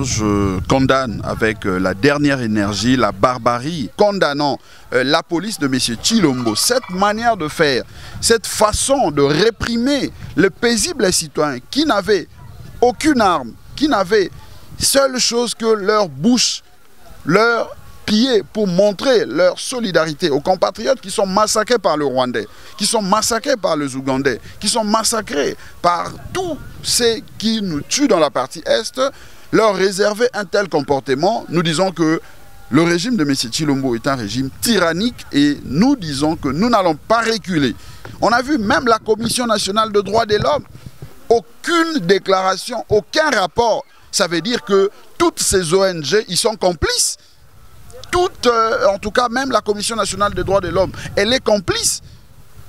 Je condamne avec la dernière énergie la barbarie, condamnant la police de M. Tshilombo, cette manière de faire, cette façon de réprimer les paisibles citoyens qui n'avaient aucune arme, qui n'avaient seule chose que leur bouche, leur pied pour montrer leur solidarité aux compatriotes qui sont massacrés par le Rwandais, qui sont massacrés par les Ougandais, qui sont massacrés par tous ceux qui nous tuent dans la partie Est, leur réserver un tel comportement. Nous disons que le régime de M. Tshilombo est un régime tyrannique et nous disons que nous n'allons pas reculer. On a vu même la Commission nationale des droits de l'homme, aucune déclaration, aucun rapport. Ça veut dire que toutes ces ONG, ils sont complices. En tout cas, même la Commission nationale des droits de l'homme, elle est complice.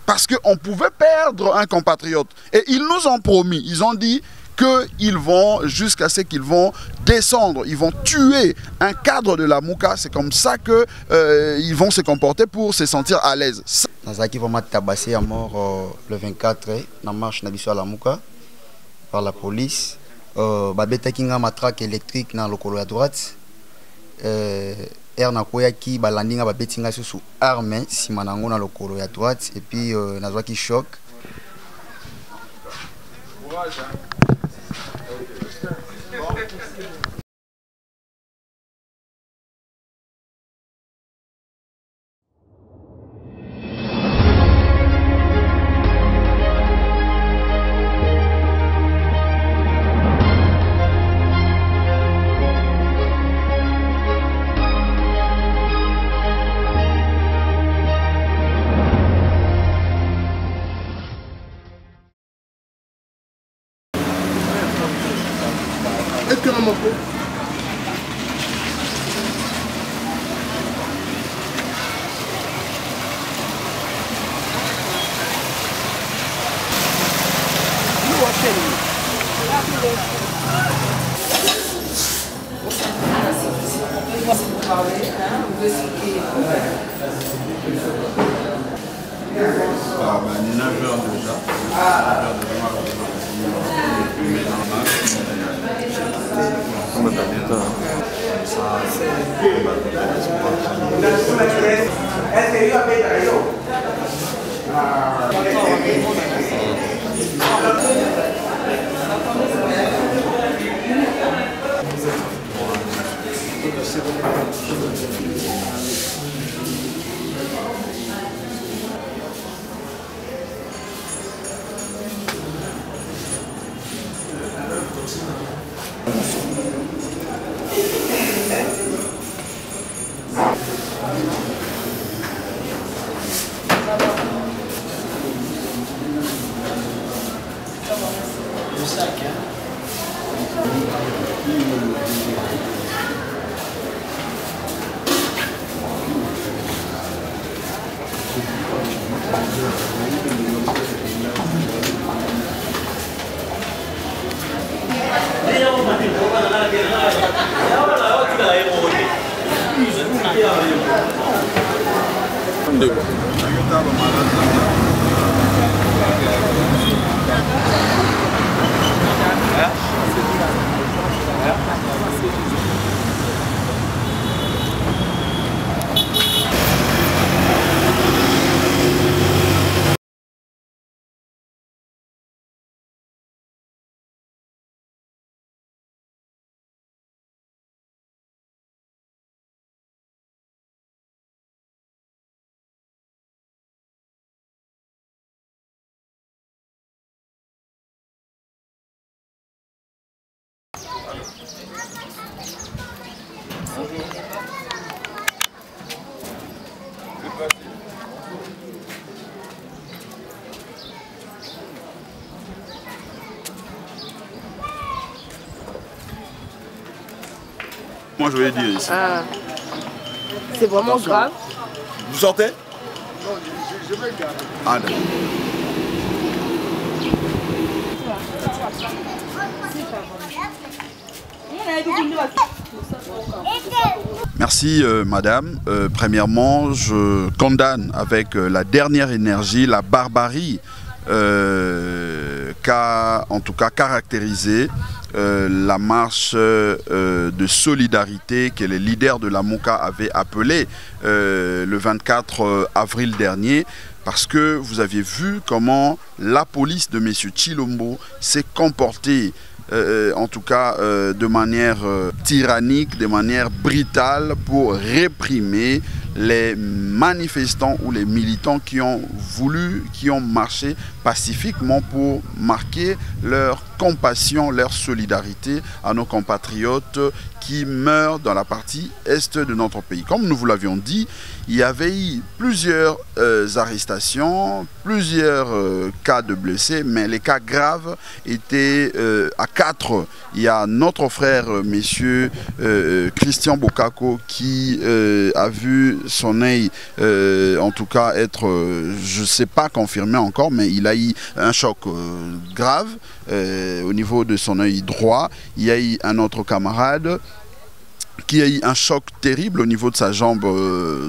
Parce qu'on pouvait perdre un compatriote. Et ils nous ont promis, ils ont dit qu'ils vont, jusqu'à ce qu'ils vont descendre, ils vont tuer un cadre de la Mouka. C'est comme ça qu'ils vont se comporter pour se sentir à l'aise. Nazaki vraiment tabassé à mort le 24 dans la marche à la Mouka par la police. Babeta kinga matraque électrique dans le colo à droite. Nakoyaki balandinga babetinga sous arme si manango dans le colo à droite et puis nazaki choc. Moi je vais dire ici. Ah, c'est vraiment grave. Vous sortez? Non, je vais garder. Ah d'accord. Merci madame. Premièrement, je condamne avec la dernière énergie la barbarie qu'a en tout cas caractérisé la marche de solidarité que les leaders de la Mouka avaient appelée le 24 avril dernier, parce que vous aviez vu comment la police de M. Tshilombo s'est comportée, en tout cas de manière tyrannique, de manière brutale, pour réprimer les manifestants ou les militants qui ont marché pacifiquement pour marquer leur compassion, leur solidarité à nos compatriotes qui meurent dans la partie est de notre pays. Comme nous vous l'avions dit, il y avait eu plusieurs arrestations, plusieurs cas de blessés, mais les cas graves étaient à 4. Il y a notre frère, monsieur Christian Bokako, qui a vu son œil, en tout cas, être, je ne sais pas confirmé encore, mais il a eu un choc grave au niveau de son œil droit. Il y a eu un autre camarade qui a eu un choc terrible au niveau de sa jambe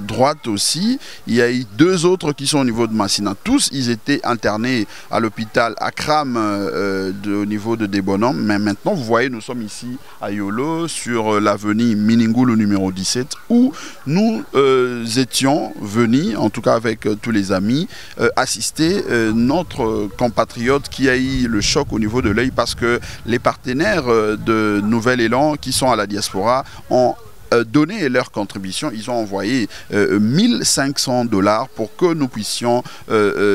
droite aussi. Il y a eu 2 autres qui sont au niveau de Massina. Tous, ils étaient internés à l'hôpital Akram au niveau de Debonom. Mais maintenant, vous voyez, nous sommes ici à Yolo, sur l'avenue Miningulu numéro 17, où nous étions venus, en tout cas avec tous les amis, assister notre compatriote qui a eu le choc au niveau de l'œil, parce que les partenaires de Nouvel Élan qui sont à la diaspora ont donné leur contribution. Ils ont envoyé 1500 $ pour que nous puissions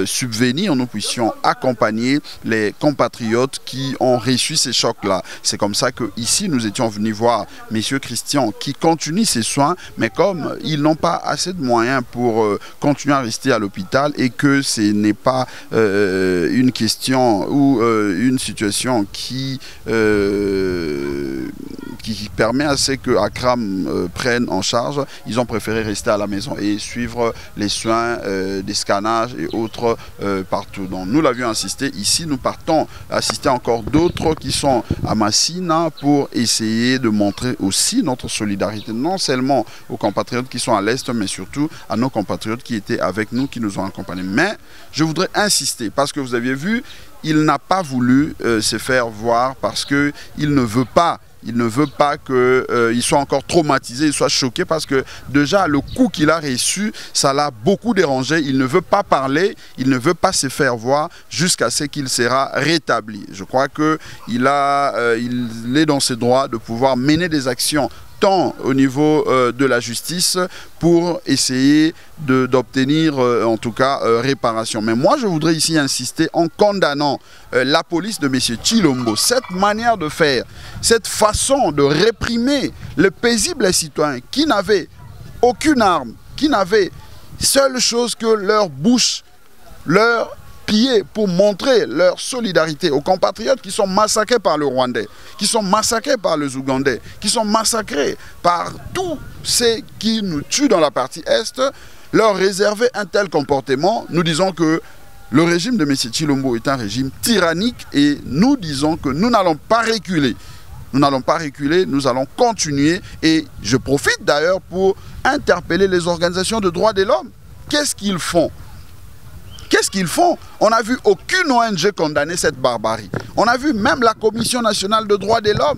subvenir, nous puissions accompagner les compatriotes qui ont reçu ces chocs-là. C'est comme ça que ici nous étions venus voir Monsieur Christian qui continue ses soins, mais comme ils n'ont pas assez de moyens pour continuer à rester à l'hôpital, et que ce n'est pas une question ou une situation qui permet à ce que Akram prenne en charge, ils ont préféré rester à la maison et suivre les soins des scannages et autres partout. Donc nous l'avions assisté ici, nous partons assister encore d'autres qui sont à Massina pour essayer de montrer aussi notre solidarité, non seulement aux compatriotes qui sont à l'Est, mais surtout à nos compatriotes qui étaient avec nous, qui nous ont accompagnés. Mais je voudrais insister, parce que vous aviez vu, il n'a pas voulu se faire voir, parce qu'il ne veut pas. Il ne veut pas qu'il soit encore traumatisé, il soit choqué, parce que déjà le coup qu'il a reçu, ça l'a beaucoup dérangé. Il ne veut pas parler, il ne veut pas se faire voir jusqu'à ce qu'il sera rétabli. Je crois qu'il est dans ses droits de pouvoir mener des actions tant au niveau de la justice pour essayer d'obtenir en tout cas réparation. Mais moi je voudrais ici insister en condamnant la police de M. Tshilombo, cette manière de faire, cette façon de réprimer les paisibles citoyens qui n'avaient aucune arme, qui n'avaient seule chose que leur bouche, leur pied, pour montrer leur solidarité aux compatriotes qui sont massacrés par le Rwandais, qui sont massacrés par les Ougandais, qui sont massacrés par tous ceux qui nous tuent dans la partie Est. Leur réserver un tel comportement, nous disons que le régime de M. Tshilombo est un régime tyrannique, et nous disons que nous n'allons pas reculer. Nous n'allons pas reculer, nous allons continuer. Et je profite d'ailleurs pour interpeller les organisations de droits de l'homme. Qu'est-ce qu'ils font? Qu'est-ce qu'ils font? On n'a vu aucune ONG condamner cette barbarie. On a vu même la Commission nationale de droits de l'homme.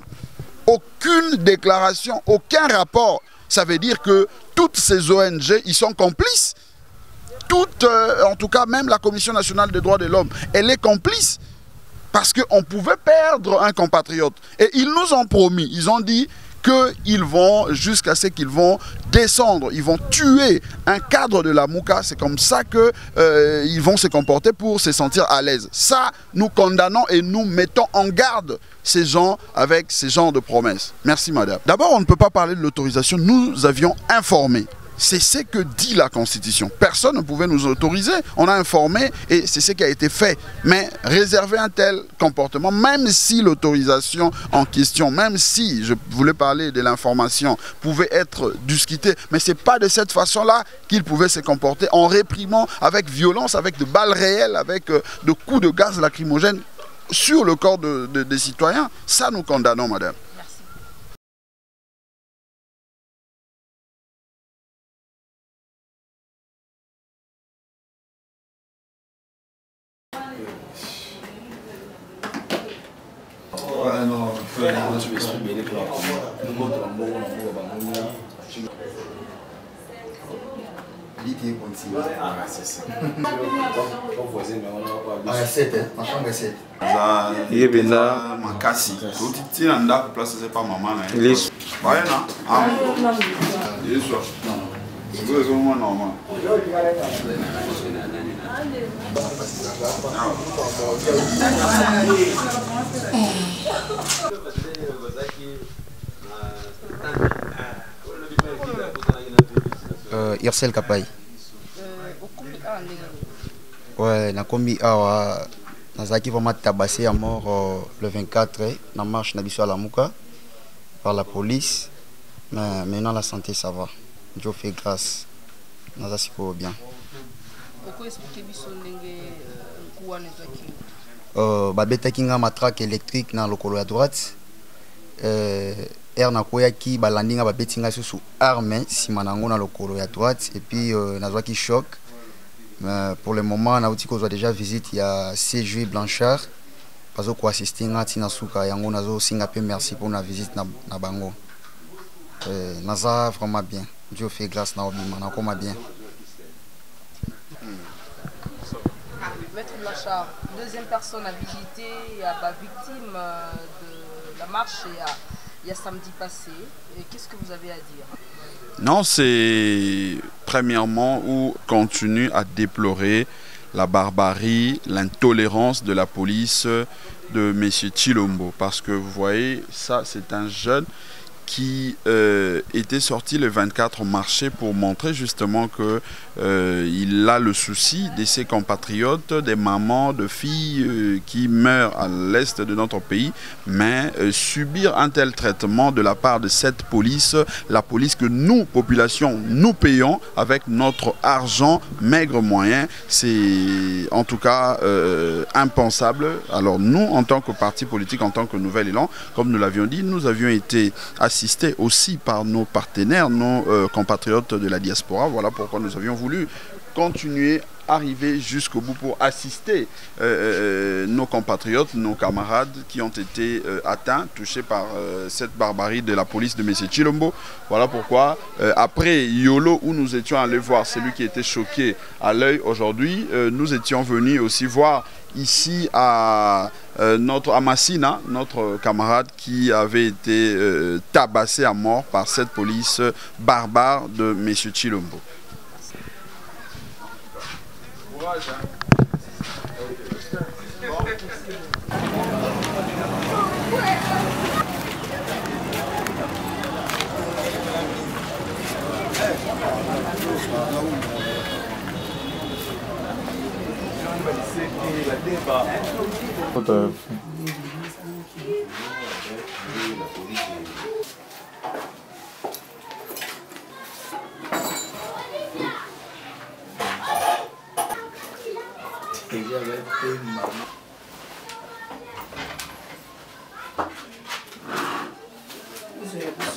Aucune déclaration, aucun rapport. Ça veut dire que toutes ces ONG, ils sont complices. Toutes, en tout cas, même la Commission nationale des droits de l'homme, elle est complice. Parce qu'on pouvait perdre un compatriote. Et ils nous ont promis, ils ont dit qu'ils vont, jusqu'à ce qu'ils vont descendre, ils vont tuer un cadre de la Mouka. C'est comme ça qu'ils vont se comporter pour se sentir à l'aise. Ça, nous condamnons et nous mettons en garde ces gens avec ces genres de promesses. Merci madame. D'abord, on ne peut pas parler de l'autorisation. Nous avions informé. C'est ce que dit la Constitution. Personne ne pouvait nous autoriser. On a informé et c'est ce qui a été fait. Mais réserver un tel comportement, même si l'autorisation en question, même si je voulais parler de l'information, pouvait être discutée, mais ce n'est pas de cette façon-là qu'il pouvait se comporter, en réprimant avec violence, avec de balles réelles, avec de coups de gaz lacrymogène sur le corps des citoyens. Ça, nous condamnons, madame. Ouais, non, Il est là, Makassi. Tu n'as pas place, c'est pas maman. Il est il est soif. C'est vraiment normal. Ircel Kapai. Ouais, na kombi awa nazaki vraiment tabassé à mort le 24 na marche na biso à la Mouka par la police. Mais maintenant la santé ça va. Dieu fait grâce. Nazasi pour bien. Pourquoi expliquer biso ndenge kuwana ezaki? Babetaki nga matraque électrique na lokolo ya droite. Na koyaki balandi nga babeti nga sous arme sima nango na lokolo ya droite et puis nazwaki choc. Mais pour le moment na uti kozwa déjà visite il y a CJ Blanchard bazo ko assister nga tina suka yango nazo singa pe merci pour la visite na bango. Naza vraiment bien. Dieu fait grâce na obima na koma bien. Maître Blanchard, deuxième personne à visiter, à victime de la marche il y a samedi passé. Qu'est-ce que vous avez à dire? Non, c'est premièrement où continue à déplorer la barbarie, l'intolérance de la police de M. Tshilombo. Parce que vous voyez, ça c'est un jeune qui était sorti le 24 au marché pour montrer justement que il a le souci de ses compatriotes, des mamans, de filles qui meurent à l'est de notre pays, mais subir un tel traitement de la part de cette police, la police que nous, population, nous payons avec notre argent maigre moyen, c'est en tout cas impensable. Alors nous, en tant que parti politique, en tant que Nouvel Élan, comme nous l'avions dit, nous avions été assistés aussi par nos partenaires, nos compatriotes de la diaspora. Voilà pourquoi nous avions voulu continuer, arriver jusqu'au bout pour assister nos compatriotes, nos camarades qui ont été atteints, touchés par cette barbarie de la police de M. Tshilombo. Voilà pourquoi, après Yolo, où nous étions allés voir celui qui était choqué à l'œil aujourd'hui, nous étions venus aussi voir ici à notre Amassina, notre camarade qui avait été tabassé à mort par cette police barbare de M. Tshilombo. La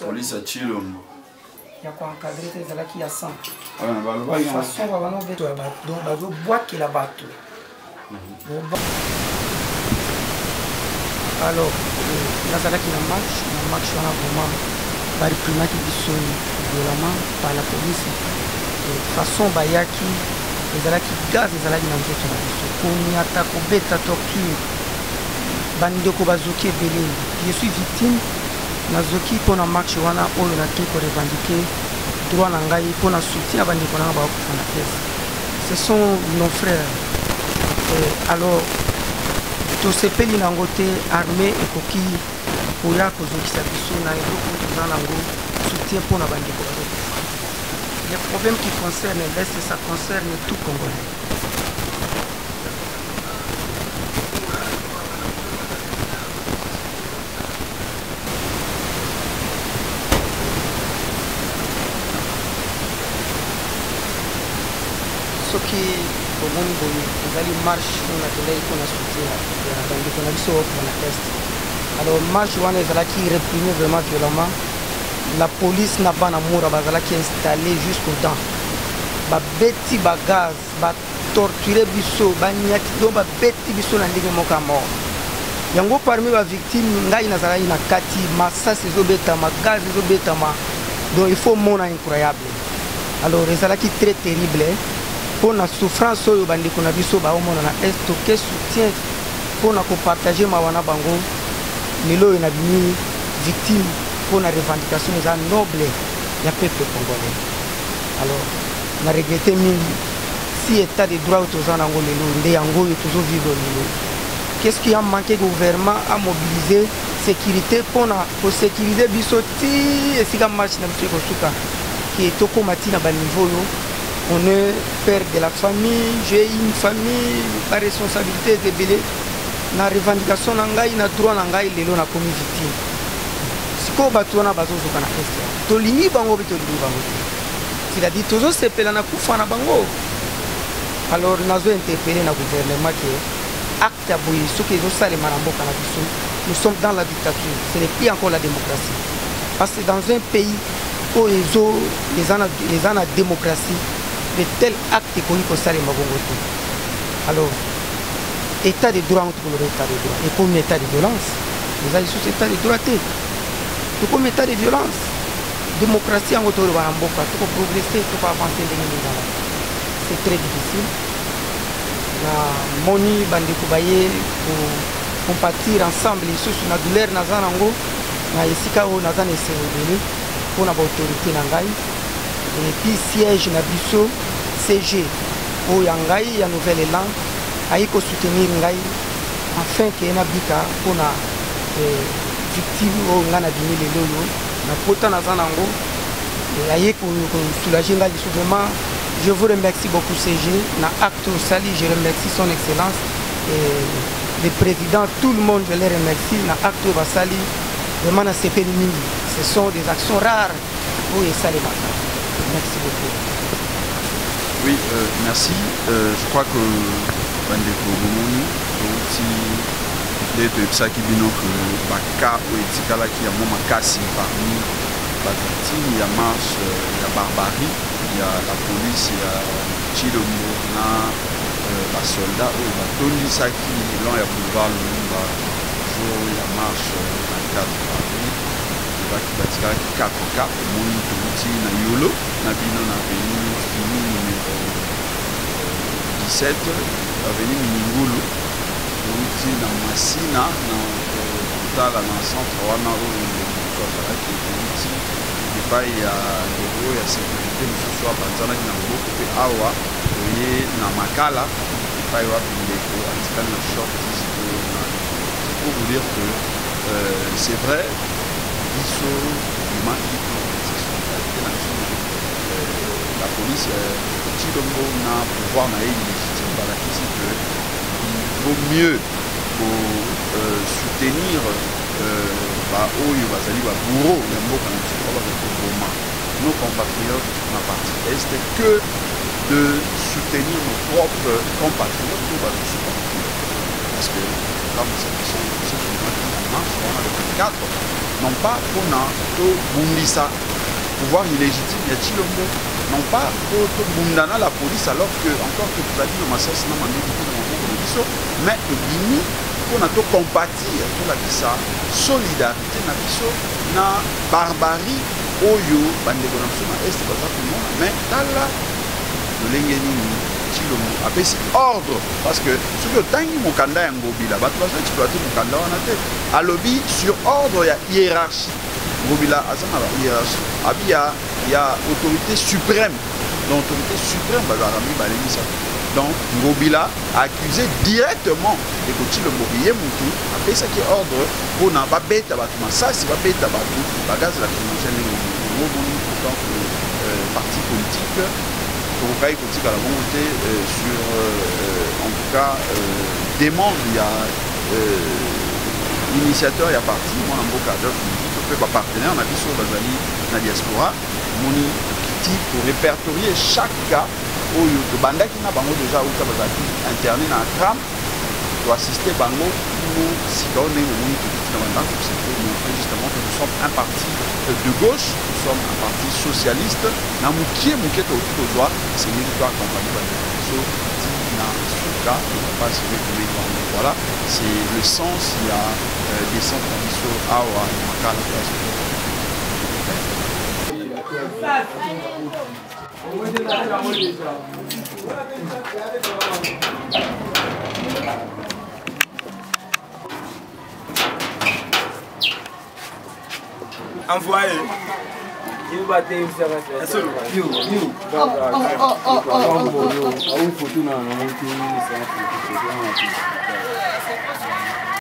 police à Tshilombo. Il y a quoi encadré tes là qui a 100. De toute façon, on va nous mettre donc on va boire qui la bateau. Alors, là ça là qui la marche on a vraiment par le climat qui dit violemment par la police. De toute façon, bah y a qui les là qui gaz les là qui n'ont pas fait. Qu'on y attaque au bêta torture. Bandoko bazoki belé. Je suis victime. Nazoki pour la marche wana oyo na qui pour revendiquer droit na ngai pour na soutien bandeko na ba ko na tête. Ce sont nos frères. Alors to sepeli na ngote armée et koki oya kozokisa biso na eloko toza nango soutien pour na bandeko ba. Les problèmes qui concernent l'Est, ça concerne tout Congolais. Ce qui au monde vous allez marche on a donné qu'on a soutien dans la biso pour la test. Alors marche on est là qui réprime vraiment violemment. La police n'a pas d'amour à qui est installée jusqu'au dents. Ba beti ba gaz, ba torturer biso, ba nyati do ba beti biso na ndenge moka mort. yango parmi ba victime ngai nazala ina kati masasi ezobetama gaz ezobetama donc il faut mona incroyable alors ezalaki très terrible pour na souffrance oyo bandeko na biso baomona na est toke soutien pour na kopartager mawana bango lelo oyo na bimi victime pour na revendication eza noble ya peuple congolais alors na regrette mingi si état de droit toza nango lelo nde yango oyo tozovivre lelo. Qu'est-ce qui a manqué? Le gouvernement a mobilisé sécurité pour sécuriser bisoti et si la marche n'a pas été qui est au comité à bas niveau. On est père de la famille, j'ai une famille, la responsabilité de belé. La revendication n'angai, na droit n'angai, les lois n'a commis victime. Si qu'on bâtit on a besoin de faire question. Tolini bango bitolini bango. Il a dit toujours c'est pelana kufana bango. Alors nous avons interpellé le gouvernement qui acte à bouillir, ce qui est aussi les marambots canadiens. Nous sommes dans la dictature, ce n'est plus encore la démocratie. Parce que dans un pays où les ans de démocratie, de tels actes connus pour ça les magongoto. Alors, état de droit entre le état de droit. Et comme état de violence, nous avons sous état de droit. Et comme état de violence, démocratie en autour de maramboka, tout pour progresser, tout pour avancer les gens. C'est très difficile. Moni bandeko baye compatir ensemble lisusu na douleur naza nango na esika oyo naza na eserebele mpona baautorité na ngai et puis siège na biso CG oyo ya ngai ya nouvel élan ayi kosoutenir ngai afin ke nabika mpona victime oyo ngai nabimi lelo oyo na pota naza nango aye kosoulager ngai lisu vraiment. Je vous remercie beaucoup CG, na acte au sali, je remercie son excellence et le président, tout le monde je les remercie, na acte au sali, vraiment na CP Mini. Ce sont des actions rares pour les salés. Merci beaucoup. Oui, merci. Je crois que bandeko bomoni les deux ça qui bino que baka ou etikala qui a moment makasi parmi la victime, il y a marche, il y a barbarie. Il y a la police, il y a Chilombo, la soldat, il y a l'on a pouvoir le jour il y a marche dans le cadre de Paris, il va qui va 4K, mon petit na Yolo, na bino na venu fini numéro 17, avenue Mingulu, petit na Massina, dans le centre wana il y a la sécurité de ce soir, il y a beaucoup de awa, il y a Makala, il y a pour vous dire que c'est vrai, la police, Chilombo n'a pouvoir illégitime, il vaut mieux soutenir nos compatriotes dans la partie Est que de soutenir nos propres compatriotes parce que comme ceux qui marchent on a le 24 non pas pour Bundisa pouvoir illégitime il y a Chilombo non pas pour Bundana la police alors que encore que tu as dit le massacre mais Bini on a tout compatir pour la solidarité na biso na barbarie oyo bandeko na biso na est baza komona mais tala lolenge nini Chilombo apesi ordre parce que soki otangi mokanda ya Ngobila bato bazo exploiter mokanda wana te alobi sur ordre ya hiérarchie Ngobila aza na hiérarchie abi ya autorité suprême donc autorité suprême bazala mibale misato. Donc, Ngobila a accusé directement de Chilombo Mutu a fait ce qui est ordre pour n'a pas bête à battre. Ça, c'est pas bête à battre. La gaz de la financière, donc parti politique, pour le politique à la volonté sur, en tout cas, des membres, il y a initiateur, il y a parti, moi, en Boka d'œuvre, je peux pas partenaire, on a dit sur Bazali, la diaspora, Moni, pour répertorier chaque cas. Oyo to bandaki na bango déjà uta bazaki interné na tram to assister bango pour sikone moni to na bandaki c'est pour montrer justement que nous sommes un parti de gauche, nous sommes un parti socialiste na mukie to droit c'est une victoire accompagnée par so Soka, pas celui de Mégan. Voilà, c'est le sens, il y a des centres traditionnels Awa et Makala. Envoyez. You battez une séance. You.